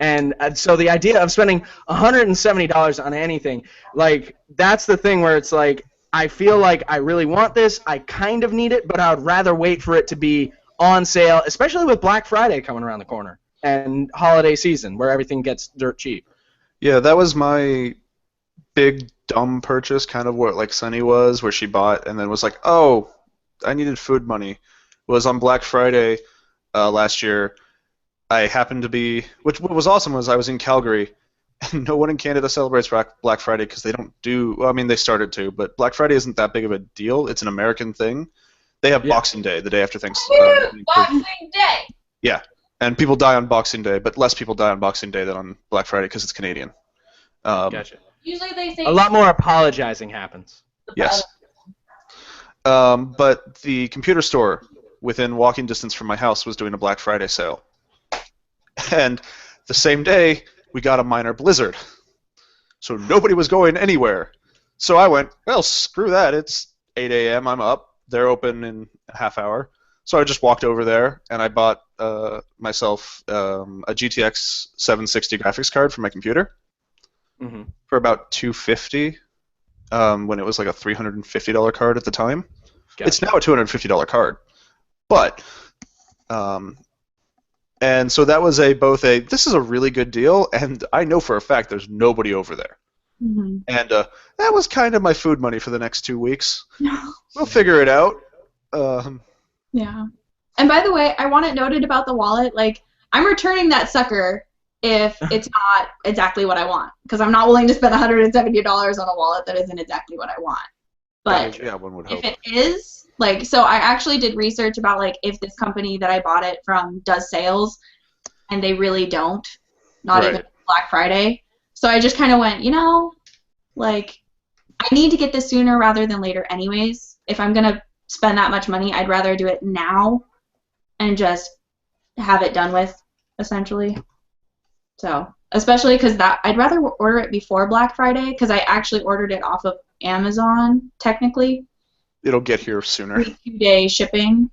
And so the idea of spending $170 on anything, like, that's the thing where it's like, I feel like I really want this, I kind of need it, but I would rather wait for it to be on sale, especially with Black Friday coming around the corner and holiday season where everything gets dirt cheap. Yeah, that was my big dumb purchase, kind of what like Sunny was, where she bought and then was like, oh, I needed food money. It was on Black Friday last year. I happened to be, what was awesome was I was in Calgary, and no one in Canada celebrates Black Friday because they don't do, well, I mean, they started to, but Black Friday isn't that big of a deal. It's an American thing. They have Boxing Day, the day after Thanksgiving. Boxing Day! Yeah, and people die on Boxing Day, but less people die on Boxing Day than on Black Friday because it's Canadian. Gotcha. Usually they say... A lot more apologizing happens. Yes. But the computer store within walking distance from my house was doing a Black Friday sale. And the same day, we got a minor blizzard. So nobody was going anywhere. So I went, well, screw that. It's 8 a.m. I'm up. They're open in a half hour. So I just walked over there, and I bought myself a GTX 760 graphics card for my computer for about $250 when it was like a $350 card at the time. Gotcha. It's now a $250 card. But... and so that was this is a really good deal, and I know for a fact there's nobody over there. And that was kind of my food money for the next 2 weeks. We'll figure it out. Yeah. And by the way, I want it noted about the wallet, like, I'm returning that sucker if it's not exactly what I want, because I'm not willing to spend $170 on a wallet that isn't exactly what I want. But yeah, one would hope. If it is... Like, so I actually did research about, like, if this company that I bought it from does sales, and they really don't, not even Black Friday. So I just kind of went, like, I need to get this sooner rather than later anyways. If I'm going to spend that much money, I'd rather do it now and just have it done with, essentially. So, especially because I'd rather order it before Black Friday, because I actually ordered it off of Amazon, technically. It'll get here sooner. 2-day shipping.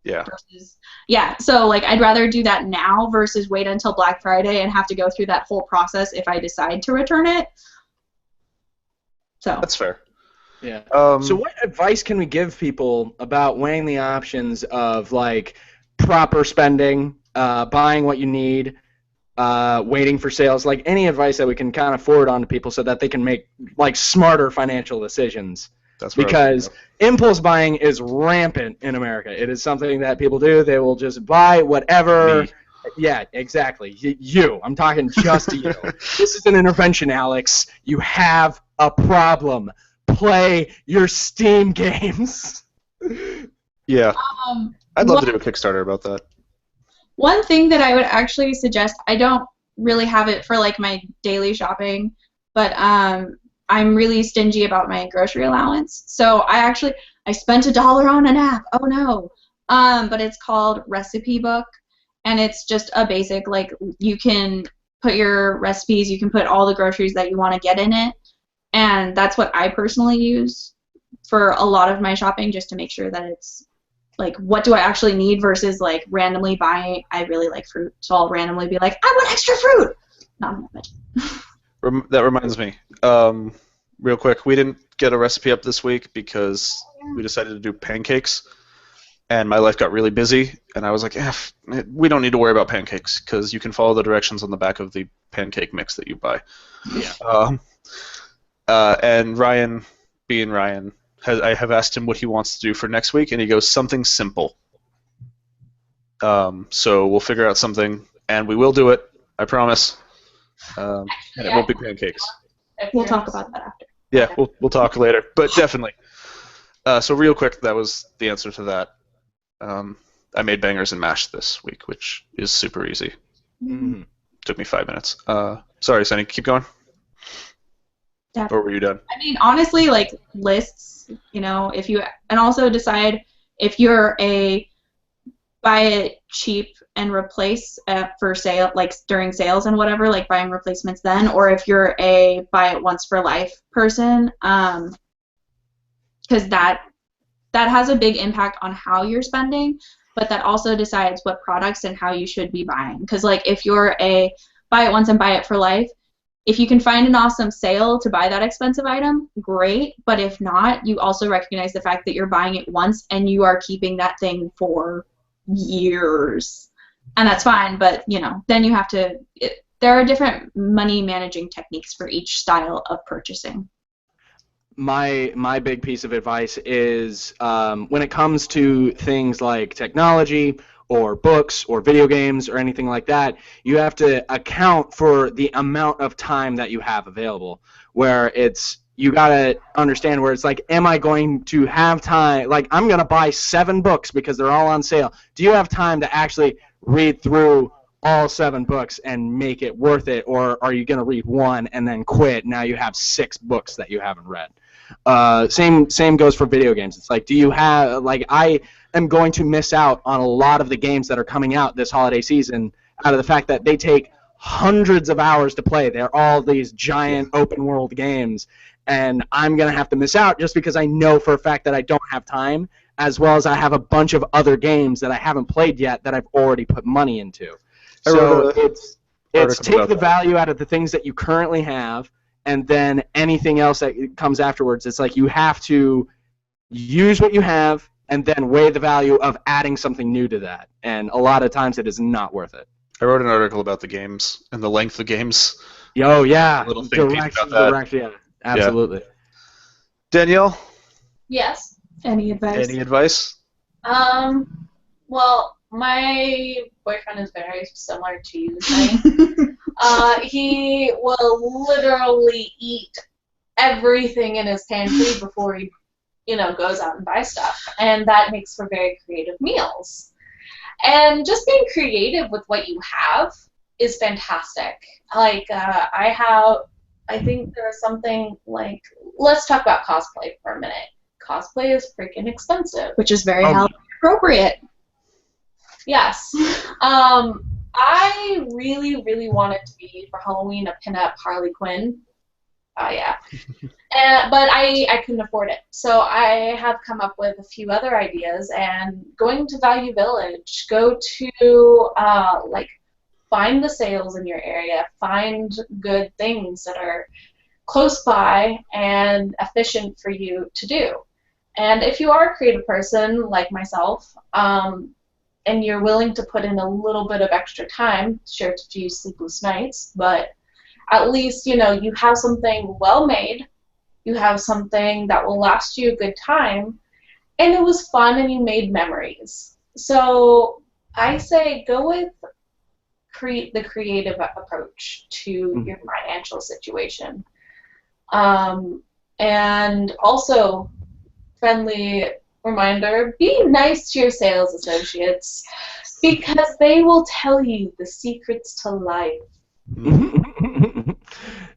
Yeah. So like I'd rather do that now versus wait until Black Friday and have to go through that whole process if I decide to return it. So. That's fair. Yeah. So what advice can we give people about weighing the options of like proper spending, buying what you need, waiting for sales, like any advice that we can kind of forward on to people so that they can make like smarter financial decisions? That's where because impulse buying is rampant in America. It is something that people do. They will just buy whatever. Me. Yeah, exactly. You. I'm talking just to you. This is an intervention, Alex. You have a problem. Play your Steam games. Yeah. I'd love One, to do a Kickstarter about that. one thing that I would actually suggest, I don't really have it for like my daily shopping, but I'm really stingy about my grocery allowance. So I spent $1 on an app. Oh no. But it's called Recipe Book, and it's just a basic, like, you can put your recipes, you can put all the groceries that you want to get in it, and that's what I personally use for a lot of my shopping, just to make sure that it's like, what do I actually need versus like randomly buying. I really like fruit, so I'll randomly be like, I want extra fruit. Not enough veggies. That reminds me. Real quick, we didn't get a recipe up this week because we decided to do pancakes, and my life got really busy, and I was like, we don't need to worry about pancakes because you can follow the directions on the back of the pancake mix that you buy. Yeah. And Ryan, being Ryan, I have asked him what he wants to do for next week, and he goes, something simple. So we'll figure out something, and we will do it, I promise. And it won't be pancakes. We'll talk about that after. Yeah, we'll talk later, but definitely. So real quick, that was the answer to that. I made bangers and mash this week, which is super easy. Mm-hmm. Took me 5 minutes. Sorry, Sunny, keep going. Definitely. Or were you done? I mean, honestly, like lists, and also decide if you're a buy it cheap and replace for sale, like during sales and whatever, like buying replacements then, or if you're a buy it once for life person, because that has a big impact on how you're spending, but that also decides what products and how you should be buying. Because like if you're a buy it once and buy it for life, if you can find an awesome sale to buy that expensive item, great. But if not, you also recognize the fact that you're buying it once and you are keeping that thing for years. And that's fine, but then you have to, there are different money managing techniques for each style of purchasing. My big piece of advice is when it comes to things like technology or books or video games or anything like that, you have to account for the amount of time that you have available, where you gotta understand where it's like, am I going to have time? Like, I'm gonna buy 7 books because they're all on sale. Do you have time to actually read through all 7 books and make it worth it, or are you gonna read one and then quit? Now you have 6 books that you haven't read. Same goes for video games. It's like, do you have, like, I am going to miss out on a lot of the games that are coming out this holiday season out of the fact that they take hundreds of hours to play. They're all these giant open world games, and I'm going to have to miss out just because I know for a fact that I don't have time, as well as I have a bunch of other games that I haven't played yet that I've already put money into. So it's take the value out of the things that you currently have, and then anything else that comes afterwards. It's like you have to use what you have and then weigh the value of adding something new to that. And a lot of times it is not worth it. I wrote an article about the games and the length of games. Oh, yeah. A little think piece about that. Yeah, absolutely. Yeah. Danielle? Yes. Any advice? Any advice? Well, my boyfriend is very similar to you, Sunny. He will literally eat everything in his pantry before he, goes out and buys stuff, and that makes for very creative meals. And just being creative with what you have is fantastic. Like, I think there's something like, let's talk about cosplay for a minute. Cosplay is freaking expensive. Which is very appropriate. Yes. I really, really wanted to be, for Halloween, a pinup Harley Quinn. Oh, yeah. But I couldn't afford it. So I have come up with a few other ideas, and going to Value Village, go to, find the sales in your area, find good things that are close by and efficient for you to do. And if you are a creative person like myself, and you're willing to put in a little bit of extra time, sure, to few sleepless nights, but at least, you have something well made, you have something that will last you a good time, and it was fun and you made memories. So I say go with the creative approach to your financial situation. And also, friendly reminder, be nice to your sales associates because they will tell you the secrets to life.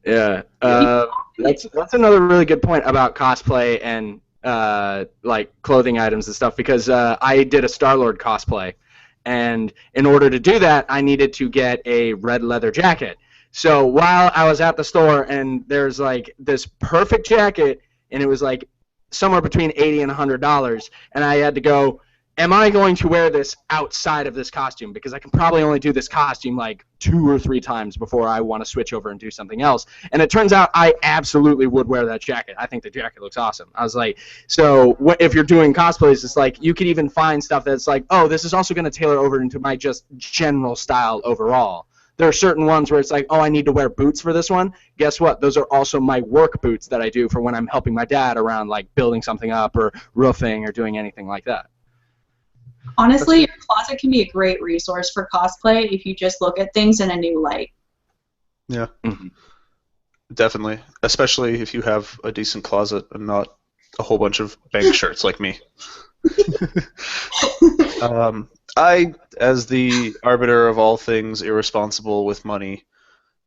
Yeah, that's another really good point about cosplay and like clothing items and stuff, because I did a Star-Lord cosplay, and in order to do that, I needed to get a red leather jacket. So while I was at the store, and there's like this perfect jacket, and it was like somewhere between $80 and $100, and I had to go, am I going to wear this outside of this costume? Because I can probably only do this costume like 2 or 3 times before I want to switch over and do something else. And it turns out I absolutely would wear that jacket. I think the jacket looks awesome. I was like, so if you're doing cosplays, it's like you could even find stuff that's like, oh, this is also going to tailor over into my just general style overall. There are certain ones where it's like, oh, I need to wear boots for this one. Guess what? Those are also my work boots that I do for when I'm helping my dad around like building something up or roofing or doing anything like that. Honestly, your closet can be a great resource for cosplay if you just look at things in a new light. Yeah, definitely. Especially if you have a decent closet and not a whole bunch of bank shirts like me. I, as the arbiter of all things irresponsible with money,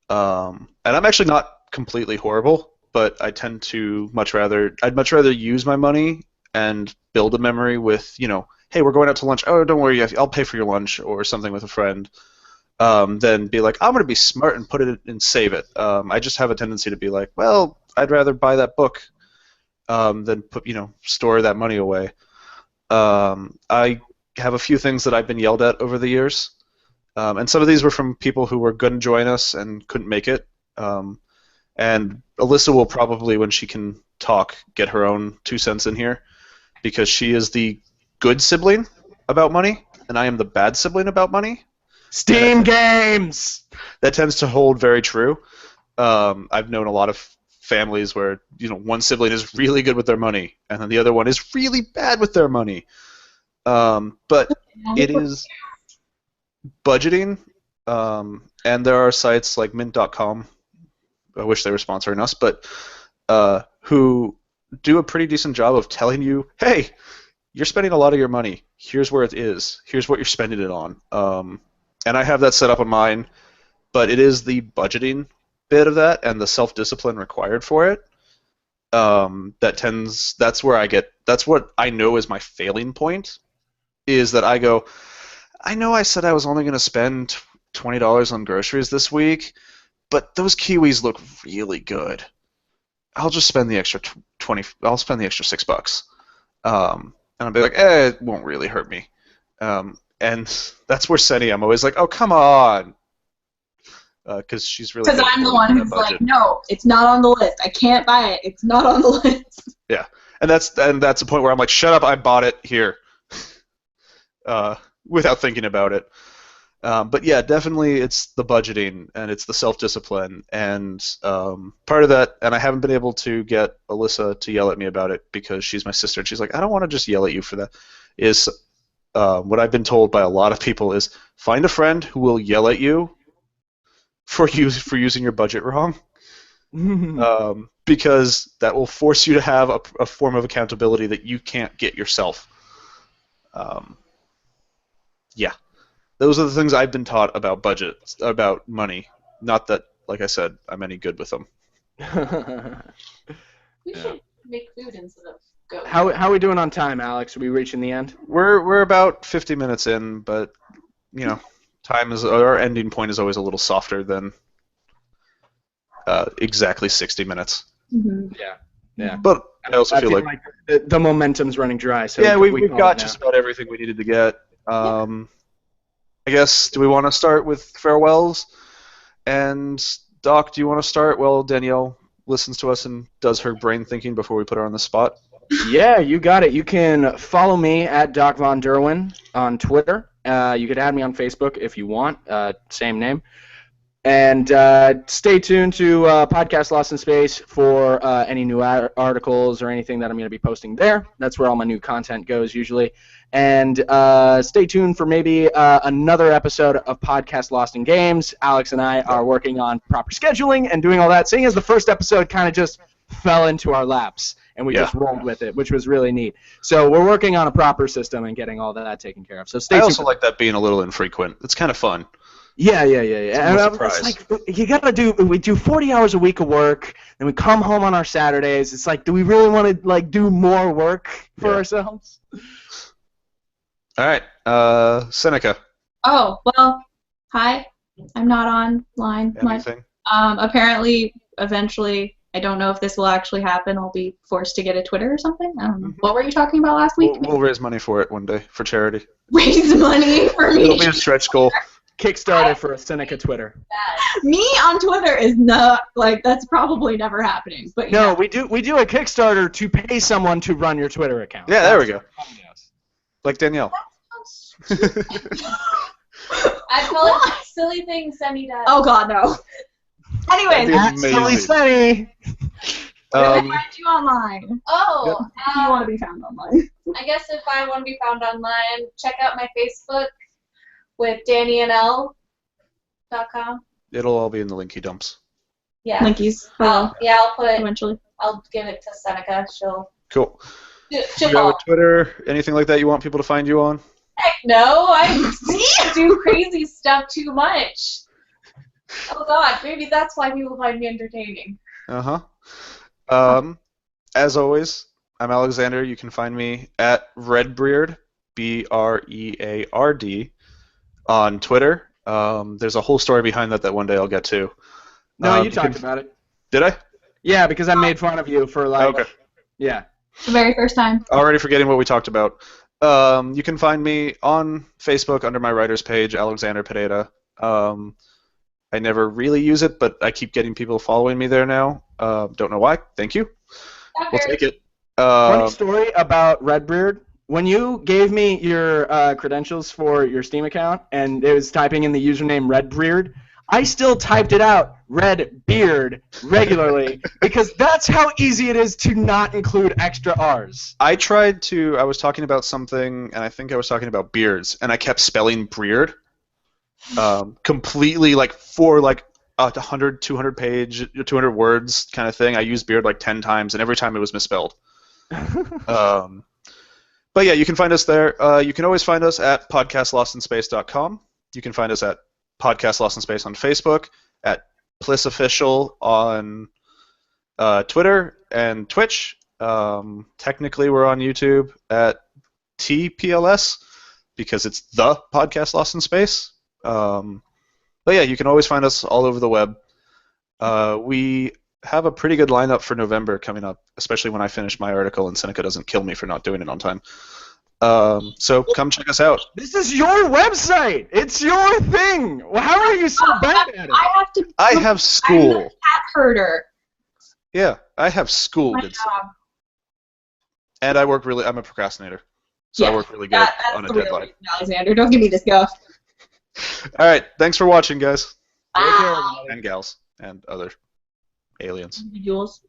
and I'm actually not completely horrible, but I tend to I'd much rather use my money and build a memory with, hey, we're going out to lunch. Oh, don't worry, I'll pay for your lunch or something with a friend. Then be like, I'm going to be smart and put it and save it. I just have a tendency to be like, well, I'd rather buy that book than store that money away. I have a few things that I've been yelled at over the years, and some of these were from people who were going to join us and couldn't make it. And Alyssa will probably, when she can talk, get her own 2 cents in here, because she is the good sibling about money, and I am the bad sibling about money. Steam games! That tends to hold very true. I've known a lot of families where one sibling is really good with their money, and then the other one is really bad with their money. But it is budgeting, and there are sites like Mint.com, I wish they were sponsoring us, but who do a pretty decent job of telling you, hey, you're spending a lot of your money. Here's where it is. Here's what you're spending it on. And I have that set up on mine, but it is the budgeting bit of that and the self-discipline required for it that's what I know is my failing point, is that I go, I know I said I was only going to spend $20 on groceries this week, but those kiwis look really good. I'll just spend the extra I'll spend the extra $6. And I'll be like, it won't really hurt me. And that's where Senny, I'm always like, oh, come on. Because she's really. Because I'm the one who's like, no, it's not on the list. I can't buy it. It's not on the list. Yeah, and that's the point where I'm like, shut up, I bought it here, without thinking about it. But yeah, definitely, it's the budgeting and it's the self-discipline, and part of that. And I haven't been able to get Alyssa to yell at me about it because she's my sister, and she's like, I don't want to just yell at you for that. Is what I've been told by a lot of people is find a friend who will yell at you for using your budget wrong, because that will force you to have a form of accountability that you can't get yourself. Yeah, those are the things I've been taught about budgets, about money. Not that, like I said, I'm any good with them. We should make food instead of go. How are we doing on time, Alex? Are we reaching the end? We're about 50 minutes in, but our ending point is always a little softer than exactly 60 minutes. Mm-hmm. Yeah. But I also feel like the momentum's running dry. So yeah, we've got just about everything we needed to get. I guess, do we want to start with farewells? And Doc, do you want to start? Well, Danielle listens to us and does her brain thinking before we put her on the spot. Yeah, you got it. You can follow me at Doc Von Derwin on Twitter. You could add me on Facebook if you want, same name. And stay tuned to Podcast Lost in Space for any new articles or anything that I'm going to be posting there. That's where all my new content goes usually. And stay tuned for maybe another episode of Podcast Lost in Games. Alex and I are working on proper scheduling and doing all that, seeing as the first episode kind of just fell into our laps, and we just rolled with it, which was really neat. So we're working on a proper system and getting all that taken care of. So stay tuned. I also like that being a little infrequent. It's kind of fun. Yeah. It's like you gotta do. We do 40 hours a week of work, and we come home on our Saturdays. It's like, do we really want to like do more work for ourselves? All right, Seneca. Oh well, hi. I'm not online much. Apparently, eventually, I don't know if this will actually happen. I'll be forced to get a Twitter or something. I don't know. What were you talking about last week? We'll raise money for it one day for charity. Raise money for me. It'll be a stretch goal. Kickstarter for a Seneca Twitter. Me on Twitter is not like that's probably never happening. But no, we do a Kickstarter to pay someone to run your Twitter account. Yeah, there we go. Like Danielle. I call it silly things Sunny does. Oh God, no. Anyways, Silly Sunny. Where can I find you online? Oh, If you want to be found online. I guess if I want to be found online, check out my Facebook with DanielleL.com. It'll all be in the linky dumps. Yeah. Linkies. I'll put it. Eventually. I'll give it to Seneca. She'll Cool. she'll You have a follow. Twitter, anything like that you want people to find you on? Heck no, I do crazy stuff too much. Oh God, maybe that's why people find me entertaining. As always, I'm Alexander. You can find me at Redbeard, BREARD, on Twitter. There's a whole story behind that one day I'll get to. No, you talked about it. Did I? Yeah, because I made fun of you for like. Okay. Yeah. The very first time. Already forgetting what we talked about. You can find me on Facebook under my writer's page, Alexander Pineda. I never really use it, but I keep getting people following me there now. Don't know why. Thank you. We'll take it. Funny story about Redbeard. When you gave me your credentials for your Steam account and it was typing in the username Redbeard, I still typed it out, Redbeard, regularly, because that's how easy it is to not include extra R's. I was talking about something, and I think I was talking about beards, and I kept spelling Breard. Completely, like, for, like, 100, 200 page, 200 words kind of thing. I used beard, like, 10 times, and every time it was misspelled. But, yeah, you can find us there. You can always find us at podcastlostinSpace.com. You can find us at Podcast Lost in Space on Facebook, at PLIS Official on Twitter and Twitch. Technically, we're on YouTube at TPLS because it's the Podcast Lost in Space. But yeah, you can always find us all over the web. We have a pretty good lineup for November coming up, especially when I finish my article and Seneca doesn't kill me for not doing it on time. So come check us out. This is your website. It's your thing. Well, how are you so bad at it? I have school. I'm a cat herder. Yeah, I have school. My Good job. And I'm a procrastinator. So I work really good on a deadline. Reason, Alexander, don't give me this go. All right, thanks for watching, guys. Bye. And gals and other aliens. Individuals.